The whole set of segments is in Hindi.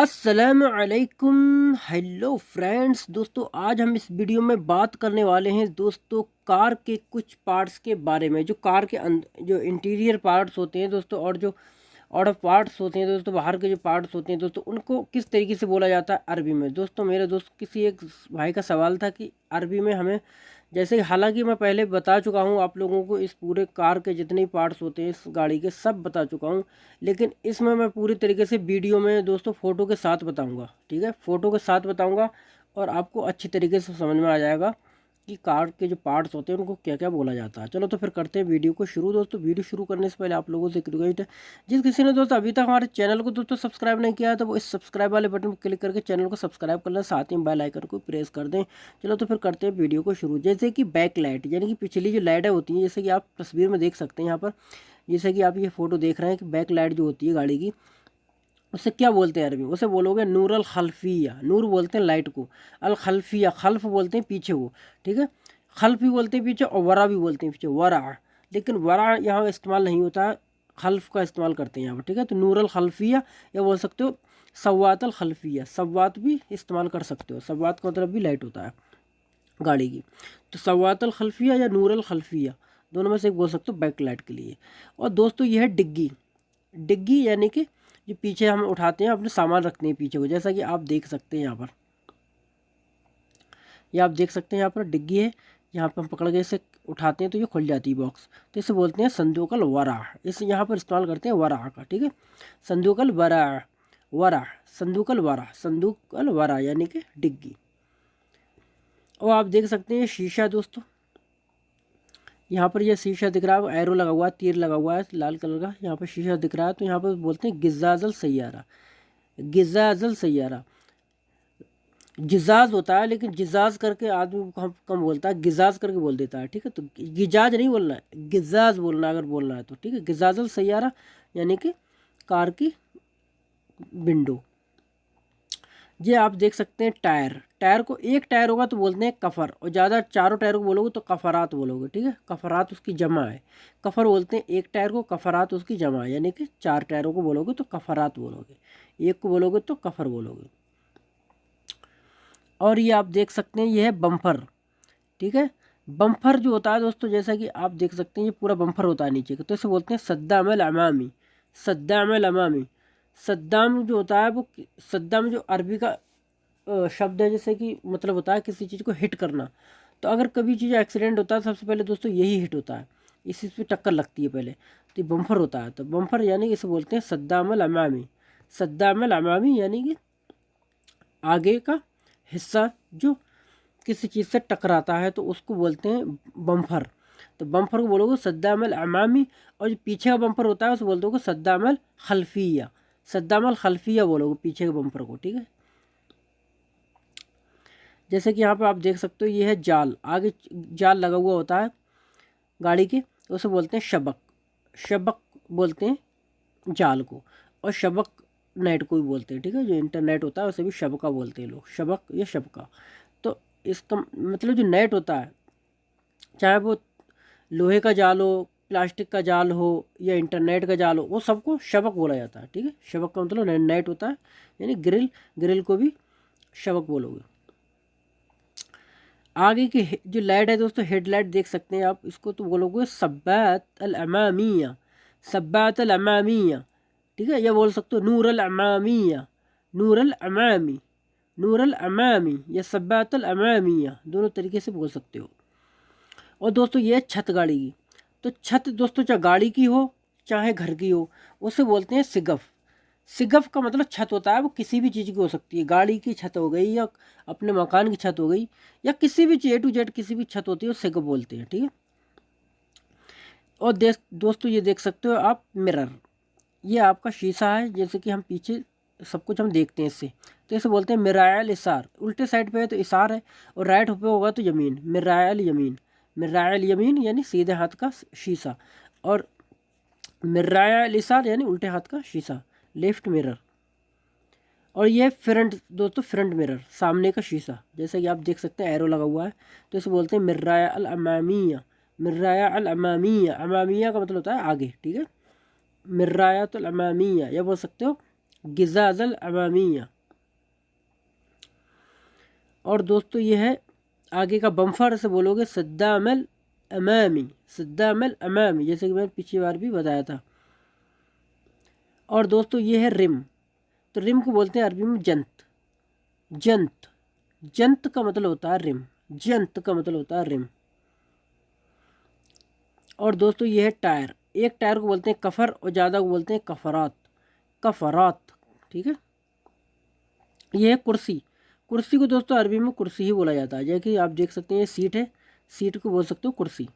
अस्सलामुअलैकुम। हेलो फ्रेंड्स, दोस्तों आज हम इस वीडियो में बात करने वाले हैं दोस्तों कार के कुछ पार्ट्स के बारे में। जो कार के जो इंटीरियर पार्ट्स होते हैं दोस्तों, और जो आउटर पार्ट्स होते हैं दोस्तों, बाहर के जो पार्ट्स होते हैं दोस्तों, उनको किस तरीके से बोला जाता है अरबी में। दोस्तों मेरे दोस्त किसी एक भाई का सवाल था कि अरबी में हमें, जैसे हालांकि मैं पहले बता चुका हूं आप लोगों को, इस पूरे कार के जितने पार्ट्स होते हैं इस गाड़ी के सब बता चुका हूं, लेकिन इसमें मैं पूरी तरीके से वीडियो में दोस्तों फ़ोटो के साथ बताऊंगा। ठीक है, फ़ोटो के साथ बताऊंगा और आपको अच्छी तरीके से समझ में आ जाएगा कि कार के जो पार्ट्स होते हैं उनको क्या क्या बोला जाता है। चलो तो फिर करते हैं वीडियो को शुरू। दोस्तों वीडियो शुरू करने से पहले आप लोगों से एक रिक्वेस्ट है, जिस किसी ने दोस्तों अभी तक हमारे चैनल को दोस्तों सब्सक्राइब नहीं किया है तो वो इस सब्सक्राइब वाले बटन पर क्लिक करके चैनल को सब्सक्राइब कर लें, साथ ही बेल आइकन को प्रेस कर दें। चलो तो फिर करते हैं वीडियो को शुरू। जैसे कि बैक लाइट यानी कि पिछली जो लाइटें होती हैं, जैसे कि आप तस्वीर में देख सकते हैं यहाँ पर, जैसे कि आप ये फ़ोटो देख रहे हैं कि बैक लाइट जो होती है गाड़ी की, उसे क्या बोलते हैं अरबी में? उसे बोलोगे नूर अल खल्फिया। नूर बोलते हैं लाइट को, अल खल्फिया खल्फ बोलते हैं पीछे को। ठीक है, खल्फ भी बोलते हैं पीछे और वरा भी बोलते हैं पीछे, वरा। लेकिन वरा यहाँ इस्तेमाल नहीं होता है, खल्फ का इस्तेमाल करते हैं यहाँ पर। ठीक है, तो नूर अल खल्फिया या बोल सकते हो सवात अल खल्फिया, सवात भी इस्तेमाल कर सकते हो। सवात का मतलब भी लाइट होता है गाड़ी की, तो सवात अल खल्फिया या नूर अल खल्फिया दोनों में से एक बोल सकते हो बैक लाइट के लिए। और दोस्तों यह है डिग्गी। डिग्गी यानी कि जो पीछे हम उठाते हैं, अपने सामान रखते हैं पीछे को, जैसा कि आप देख सकते हैं यहाँ पर। ये आप देख सकते हैं यहाँ पर डिग्गी है, यहाँ पर हम पकड़ के इसे उठाते हैं तो ये खुल जाती है बॉक्स, तो इसे बोलते हैं संदूकल वरा। इस यहाँ पर इस्तेमाल करते हैं वरा का। ठीक है, संदूकल वरा, वरा संदूकल वरा, संदूकल वरा यानी कि डिग्गी। और आप देख सकते हैं शीशा दोस्तों, यहाँ पर यह शीशा दिख रहा है, एरो लगा हुआ है, तीर लगा हुआ है लाल कलर का, यहाँ पर शीशा दिख रहा है, तो यहाँ पर बोलते हैं गिजाजल सैयारा। गिजाजल सैयारा, जिजाज होता है लेकिन जिजाज करके आदमी कम कम बोलता है, गिजाज करके बोल देता है। ठीक है, तो गिजाज नहीं बोलना है, गिजाज बोलना अगर बोलना है तो। ठीक है, गिजाजल सैयारा यानी कि कार की विंडो। ये आप देख सकते हैं टायर। टायर को एक टायर होगा तो बोलते हैं कफर, और ज़्यादा चारों टायरों को बोलोगे तो कफरात बोलोगे। ठीक है, कफरात उसकी जमा है, कफर बोलते हैं एक टायर को, कफरात उसकी जमा है, यानी कि चार टायरों को बोलोगे तो कफरात बोलोगे, एक को बोलोगे तो कफर बोलोगे। और ये आप देख सकते हैं ये है बम्पर। ठीक है, बम्पर जो होता है दोस्तों, जैसा कि आप देख सकते हैं ये पूरा बम्पर होता है नीचे का, तो इसे बोलते हैं सद्दाम अल अमामी। सद्दाम अल अमामी, सद्दाम जो होता है वो, सद्दाम जो अरबी का शब्द है, जैसे कि मतलब होता है किसी चीज़ को हिट करना। तो अगर कभी चीज़ एक्सीडेंट होता है सबसे पहले दोस्तों यही हिट होता है, इसी पे टक्कर लगती है पहले, तो ये बम्पर होता है। तो बम्पर यानी कि इसे बोलते हैं सद्दाम अल अमामी। सद्दाम अल अमामी यानी कि आगे का हिस्सा जो किसी चीज़ से टकराता है तो उसको बोलते हैं बम्पर। तो बम्पर को बोलोगे सद्दाम अल अमामी, और जो पीछे का बम्पर होता है उसे बोल दोगे सद्दाम अल खल्फिया। सद्दाम अल खल्फिया बोलोगे पीछे के बम्पर को। ठीक है, जैसे कि यहाँ पे आप देख सकते हो ये है जाल, आगे जाल लगा हुआ होता है गाड़ी के, उसे बोलते हैं शबक। शबक बोलते हैं जाल को, और शबक नेट को भी बोलते हैं। ठीक है, जो इंटरनेट होता है उसे भी शबका बोलते हैं लोग, शबक या शबका। तो इसका मतलब जो नेट होता है, चाहे वो लोहे का जाल हो, प्लास्टिक का जाल हो या इंटरनेट का जाल हो, वो सबको शबक बोला जाता है। ठीक है, शबक का मतलब नेट होता है, यानी ग्रिल, ग्रिल को भी शबक बोलोगे। आगे की जो लाइट है दोस्तों, हेडलाइट देख सकते हैं आप, इसको तो बोलोगे सब्बात अल अमामिया। सब्बात अल अमामिया। ठीक है, या बोल सकते हो नूर अल अमामिया, नूर अल अमामी, नूर अल अमामी या सब्बात अल अमामिया, दोनों तरीके से बोल सकते हो। और दोस्तों ये है छत गाड़ी की। तो छत दोस्तों चाहे गाड़ी की हो चाहे घर की हो, उसे बोलते हैं सिगफ। सिगफ का मतलब छत होता है, वो किसी भी चीज़ की हो सकती है, गाड़ी की छत हो गई या अपने मकान की छत हो गई, या किसी भी ए टू जेड किसी भी छत होती है, उसे सिगफ बोलते हैं। ठीक है, और दोस्तों ये देख सकते हो आप मिरर, ये आपका शीशा है, जैसे कि हम पीछे सब कुछ हम देखते हैं इससे, तो इसे बोलते हैं मिरायल इसार। उल्टे साइड पे है तो इसार है, और राइट पे होगा तो यमीन, मिरायल यमीन। मिरायल यमीन यानी सीधे हाथ का शीशा, और मिरायल इसार यानी उल्टे हाथ का शीशा, लेफ्ट मिरर। और ये फ्रंट दोस्तों, फ्रंट मिरर, सामने का शीशा, जैसे कि आप देख सकते हैं एरो लगा हुआ है, तो इसे बोलते हैं मिर्राया अल अमामिया। मिर्राया अल अमामिया, अमामिया का मतलब होता है आगे। ठीक है, मिर्राया तो अल अमामिया, या बोल सकते हो गिज़ाज़ल अमामिया। और दोस्तों ये है आगे का बम्फर से बोलोगे सद्दामल अमामी, सद्दामल अमामी, जैसे कि मैंने पिछली बार भी बताया था। और दोस्तों ये है रिम, तो रिम को बोलते हैं अरबी में जंत, जंत, जंत का मतलब होता है रिम, जंत का मतलब होता है रिम। और दोस्तों ये है टायर, एक टायर को बोलते हैं कफर और ज़्यादा को बोलते हैं कफरात, कफरात, ठीक है। ये है कुर्सी, कुर्सी को दोस्तों अरबी में कुर्सी ही बोला जाता है, जैसे कि आप देख सकते हैं ये सीट है, सीट को बोल सकते हो कुर्सी।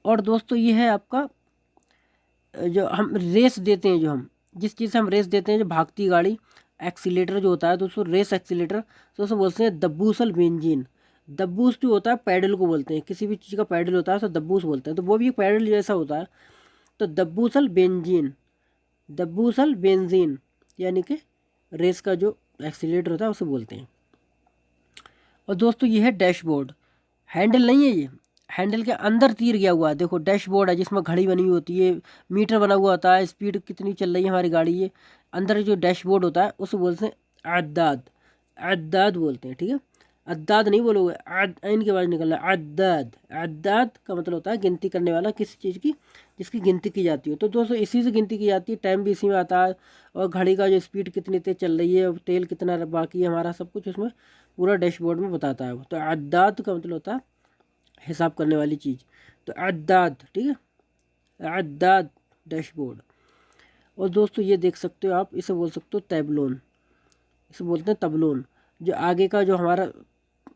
और दोस्तों ये है आपका जो हम रेस देते हैं, जो हम जिस चीज़ से हम रेस देते हैं, जो भागती गाड़ी, एक्सीलेटर जो होता है दोस्तों, रेस एक्सीलेटर, तो उसे बोलते हैं दब्बूसल बेंजीन। दब्बूस जो होता है पैडल को बोलते हैं, किसी भी चीज़ का पैडल होता है तो दब्बूस बोलते हैं, तो वो भी एक पैडल जैसा होता है, तो दब्बूसल बेंजीन, दब्बूसल बेंजीन यानी कि रेस का जो एक्सीलेटर होता है उसे बोलते हैं। और दोस्तों ये है डैशबोर्ड, हैंडल नहीं है ये, हैंडल के अंदर तीर गया हुआ है, देखो डैशबोर्ड है जिसमें घड़ी बनी हुई होती है, मीटर बना हुआ होता है, स्पीड कितनी चल रही है हमारी गाड़ी, ये अंदर जो डैशबोर्ड होता है उसे बोलते हैं अद्दाद, अद्दाद बोलते हैं, ठीक है। अद्दाद नहीं बोलोगे, आइन के आवाज़ निकल रहा है, अद्दाद, अद्दाद का मतलब होता है गिनती करने वाला, किसी चीज़ की जिसकी गिनती की जाती हो। तो दोस्तों इसी से गिनती की जाती है, टाइम भी इसी में आता है, और घड़ी का जो स्पीड कितनी तेज चल रही है, तेल कितना बाकी है हमारा, सब कुछ उसमें पूरा डैशबोर्ड में बताता है। तो अद्दाद का मतलब होता है हिसाब करने वाली चीज़, तो अद्दाद, ठीक है, अद्दाद डैशबोर्ड। और दोस्तों ये देख सकते हो आप, इसे बोल सकते हो तैबलोन, इसे बोलते हैं तबलोन, जो आगे का जो हमारा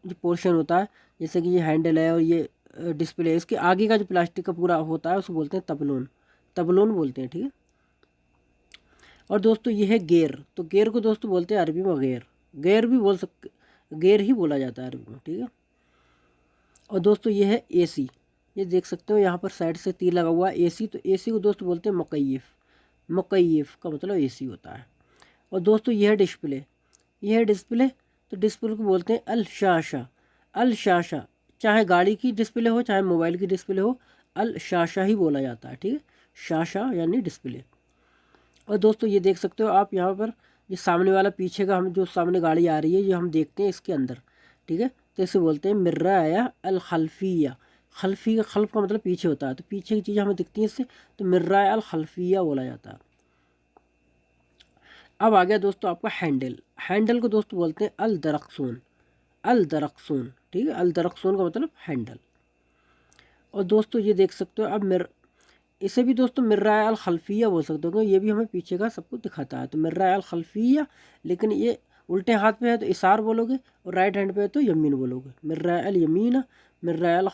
जो पोर्शन होता है, जैसे कि ये हैंडल है और ये डिस्प्ले है, इसके आगे का जो प्लास्टिक का पूरा होता है उसे बोलते हैं तबलोन, तबलोन बोलते हैं, ठीक है। और दोस्तों ये है गेयर, तो गेयर को दोस्तों बोलते हैं अरबी में गेयर, गेयर भी बोल सकते, गेयर ही बोला जाता है अरबी में, ठीक है। और दोस्तों ये है एसी, ये देख सकते हो यहाँ पर साइड से तीर लगा हुआ है एसी, तो एसी को दोस्तों बोलते हैं मुकय्यिफ, मुकय्यिफ का मतलब एसी होता है। और दोस्तों ये है डिस्प्ले, ये है डिस्प्ले, तो डिस्प्ले को बोलते हैं अल शाशा, अल शाशा, चाहे गाड़ी की डिस्प्ले हो चाहे मोबाइल की डिस्प्ले हो, अल शाशा ही बोला जाता है, ठीक है, शाशा यानी डिस्प्ले। और दोस्तों ये देख सकते हो आप यहाँ पर, ये सामने वाला पीछे का, हम जो सामने गाड़ी आ रही है ये हम देखते हैं इसके अंदर, ठीक है, तो इसे बोलते हैं मिर्राया अल खल्फिया, खल्फी का खल्फ का मतलब पीछे होता है, तो पीछे की चीज़ हमें दिखती है इससे, तो मिर्राया अल खल्फिया बोला जाता है। अब आ गया दोस्तों आपका हैंडल, हैंडल को दोस्तों बोलते हैं अल दरख्सून, अल दरख्सून, ठीक है, अल दरख्सून का मतलब हैंडल। और दोस्तों ये देख सकते हो अब इसे भी दोस्तों मिर्राय अल खल्फिया बोल सकते हो, क्योंकि ये भी हमें पीछे का सब कुछ दिखाता है, तो मिर्राय अल खल्फिया, लेकिन ये उल्टे हाथ पे है तो इशार बोलोगे, और राइट हैंड पे है तो यमीन बोलोगे, मिर्राय अल यमीना, मिर्राय अल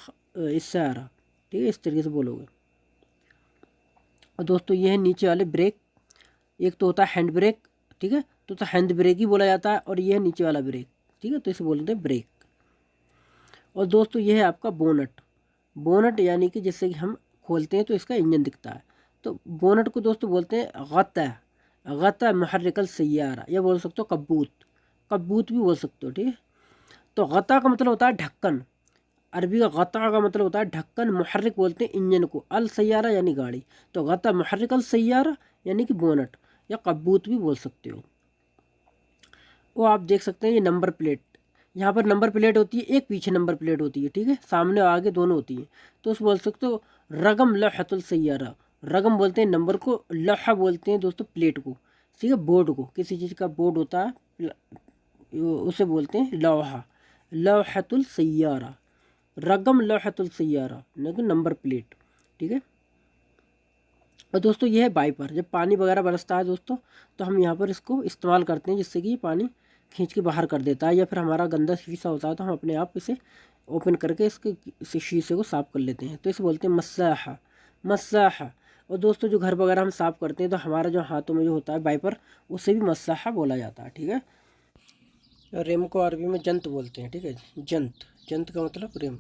इशारा, ठीक है, इस तरीके से बोलोगे। और दोस्तों ये है नीचे वाले ब्रेक, एक तो होता है हैंड ब्रेक, ठीक है, तो हैंड ब्रेक ही बोला जाता है, और ये है नीचे वाला ब्रेक, ठीक है, तो इसे बोलते हैं ब्रेक। और दोस्तों ये है आपका बोनट, बोनट यानी कि जैसे कि हम खोलते हैं तो इसका इंजन दिखता है, तो बोनट को दोस्तों बोलते हैं गत्ता, गत्ता मुहर्रिकल सय्यारा, या बोल सकते हो कब्बूत, कब्बूत भी बोल सकते हो, ठीक है। तो गत्ता का मतलब होता है ढक्कन, अरबी का गत्ता का मतलब होता है ढक्कन, मुहर्रिक बोलते हैं इंजन को, अल सय्यारा यानी गाड़ी, तो गत्ता मुहर्रिकल सय्यारा यानी कि बोनट, या कब्बूत भी बोल सकते हो। वो आप देख सकते हैं ये नंबर प्लेट, यहाँ पर नंबर प्लेट होती है, एक पीछे नंबर प्लेट होती है, ठीक है, सामने और आगे दोनों होती है, तो उस बोल सकते हो रगम लौहतुल सय्यारा, रगम बोलते हैं नंबर को, लौहा बोलते हैं दोस्तों प्लेट को, ठीक है, बोर्ड को, किसी चीज़ का बोर्ड होता है उसे बोलते हैं लौहा, लौहतुल सय्यारा, रगम लौहतुल सय्यारा लेकिन नंबर प्लेट, ठीक है। और दोस्तों ये है वाइपर, जब पानी वगैरह बरसता है दोस्तों तो हम यहाँ पर इसको इस्तेमाल करते हैं, जिससे कि ये पानी खींच के बाहर कर देता है, या फिर हमारा गंदा शीशा होता है तो हम अपने आप इसे ओपन करके इसके शीशे को साफ़ कर लेते हैं, तो इसे बोलते हैं मस्साहा, मस्साहा। और दोस्तों जो घर वगैरह हम साफ़ करते हैं तो हमारा जो हाथों में जो होता है वाइपर, उसे भी मस्साहा बोला जाता है, ठीक है। रिम को अरबी में जंत बोलते हैं, ठीक है, जंत, जंत का मतलब रिम।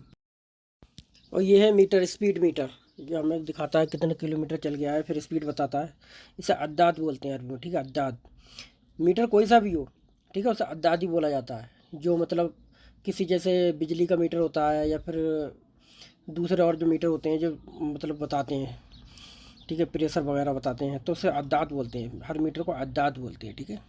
और ये है मीटर, स्पीड मीटर, जो हमें दिखाता है कितने किलोमीटर चल गया है, फिर स्पीड बताता है, इसे अद्दाद बोलते हैं अरबी में, ठीक है, अद्दाद। मीटर कोई सा भी हो, ठीक है, उसे अद्दाद ही बोला जाता है, जो मतलब किसी जैसे बिजली का मीटर होता है या फिर दूसरे और जो मीटर होते हैं जो मतलब बताते हैं ठीक है, प्रेशर वगैरह बताते हैं, तो उसे अद्दात बोलते हैं, हर मीटर को अद्दात बोलते हैं। ठीक है।